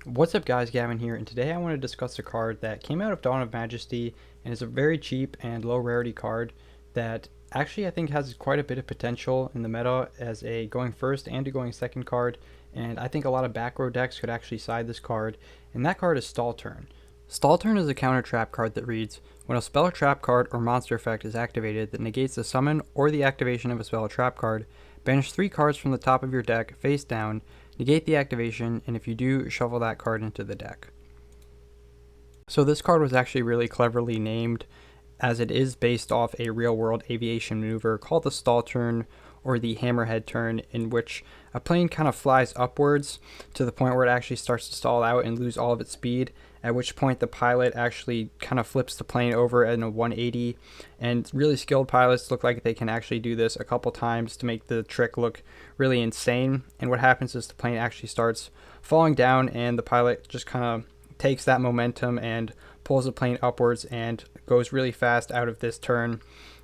What's up guys, Gavin here, and today I want to discuss a card that came out of Dawn of Majesty and is a very cheap and low rarity card that actually I think has quite a bit of potential in the meta as a going first and a going second card, and I think a lot of back row decks could actually side this card, and that card is Stall Turn. Stall Turn is a counter trap card that reads, when a spell, trap card, or monster effect is activated that negates the summon or the activation of a spell or trap card, banish 3 cards from the top of your deck face down, negate the activation, and if you do, shuffle that card into the deck. So this card was actually really cleverly named, as it is based off a real-world aviation maneuver called the Stall Turn or the Hammerhead Turn, in which a plane kind of flies upwards to the point where it actually starts to stall out and lose all of its speed, at which point the pilot actually kind of flips the plane over in a 180, and really skilled pilots look like they can actually do this a couple times to make the trick look really insane. And what happens is the plane actually starts falling down, and the pilot just kind of takes that momentum and pulls the plane upwards and goes really fast out of this turn.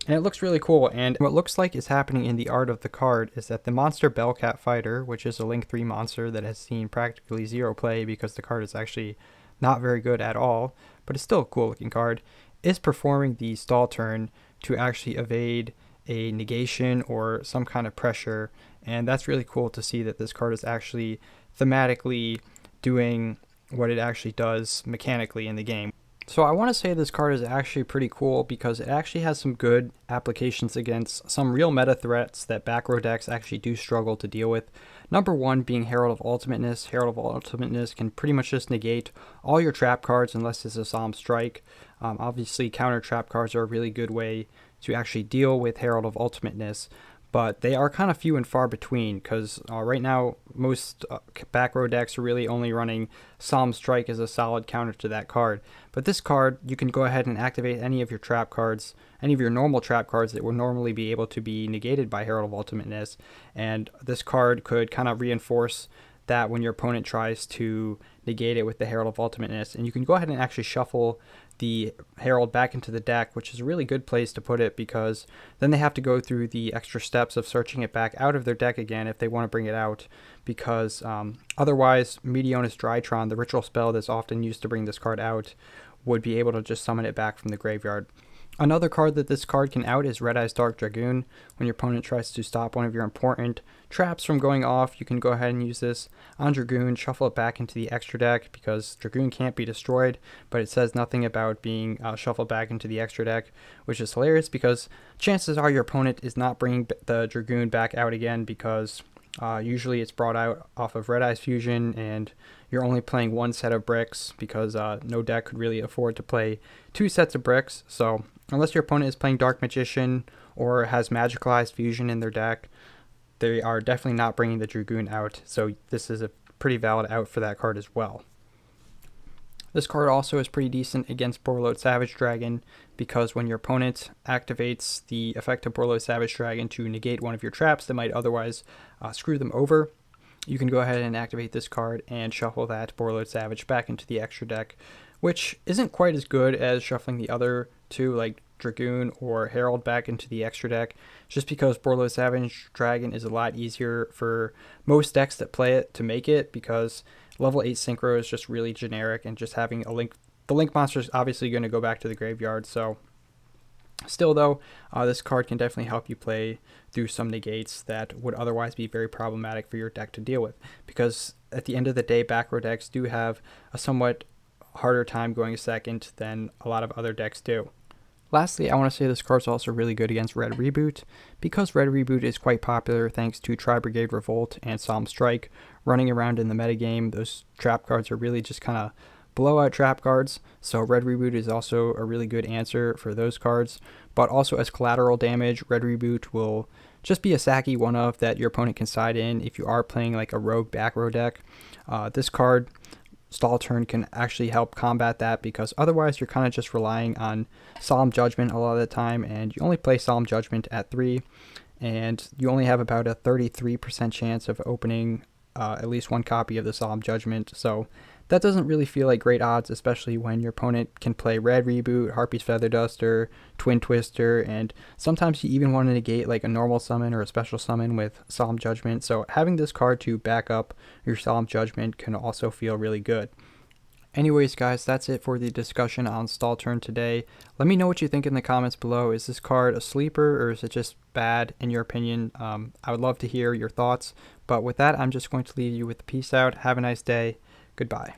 And it looks really cool, and what looks like is happening in the art of the card is that the monster Bellcat Fighter, which is a Link 3 monster that has seen practically zero play because the card is actually not very good at all, but it's still a cool looking card, is performing the Stall Turn to actually evade a negation or some kind of pressure, and that's really cool to see that this card is actually thematically doing what it actually does mechanically in the game. So I want to say this card is actually pretty cool because it actually has some good applications against some real meta threats that back row decks actually do struggle to deal with. Number one being Herald of Ultimateness. Herald of Ultimateness can pretty much just negate all your trap cards unless it's a Solemn Strike. Obviously counter trap cards are a really good way to actually deal with Herald of Ultimateness, but they are kind of few and far between because right now most back row decks are really only running Solemn Strike as a solid counter to that card. But this card, you can go ahead and activate any of your trap cards, any of your normal trap cards that would normally be able to be negated by Herald of Ultimateness, and this card could kind of reinforce that when your opponent tries to negate it with the Herald of Ultimateness. And you can go ahead and actually shuffle the Herald back into the deck, which is a really good place to put it because then they have to go through the extra steps of searching it back out of their deck again if they want to bring it out, because otherwise Meteonis Drytron, the ritual spell that's often used to bring this card out, would be able to just summon it back from the graveyard. Another card that this card can out is Red Eye's Dark Dragoon. When your opponent tries to stop one of your important traps from going off, you can go ahead and use this on Dragoon, shuffle it back into the extra deck because Dragoon can't be destroyed, but it says nothing about being shuffled back into the extra deck, which is hilarious because chances are your opponent is not bringing the Dragoon back out again because usually it's brought out off of Red Eye's Fusion, and you're only playing one set of bricks because no deck could really afford to play 2 sets of bricks. So unless your opponent is playing Dark Magician or has Magicalized Fusion in their deck, they are definitely not bringing the Dragoon out. So this is a pretty valid out for that card as well. This card also is pretty decent against Borreload Savage Dragon because when your opponent activates the effect of Borreload Savage Dragon to negate one of your traps that might otherwise screw them over, you can go ahead and activate this card and shuffle that Borreload Savage back into the extra deck, which isn't quite as good as shuffling the other two like Dragoon or Herald back into the extra deck, just because Borreload Savage Dragon is a lot easier for most decks that play it to make it, because level 8 Synchro is just really generic, and just having a Link, the Link monster is obviously going to go back to the graveyard. So still though, this card can definitely help you play through some negates that would otherwise be very problematic for your deck to deal with, because at the end of the day, back row decks do have a somewhat harder time going second than a lot of other decks do. Lastly, I want to say this card is also really good against Red Reboot, because Red Reboot is quite popular thanks to Tri-Brigade Revolt and Solemn Strike running around in the metagame. Those trap cards are really just kind of blowout trap cards, so Red Reboot is also a really good answer for those cards. But also as collateral damage, Red Reboot will just be a sacky one-of that your opponent can side in if you are playing like a rogue back row deck. This card, Stall Turn, can actually help combat that, because otherwise you're kind of just relying on Solemn Judgment a lot of the time, and you only play Solemn Judgment at 3, and you only have about a 33% chance of opening at least one copy of the Solemn Judgment. So that doesn't really feel like great odds, especially when your opponent can play Red Reboot, Harpy's Feather Duster, Twin Twister, and sometimes you even want to negate like a normal summon or a special summon with Solemn Judgment. So having this card to back up your Solemn Judgment can also feel really good. Anyways, guys, that's it for the discussion on Stall Turn today. Let me know what you think in the comments below. Is this card a sleeper or is it just bad in your opinion? I would love to hear your thoughts. But with that, I'm just going to leave you with peace out. Have a nice day. Goodbye.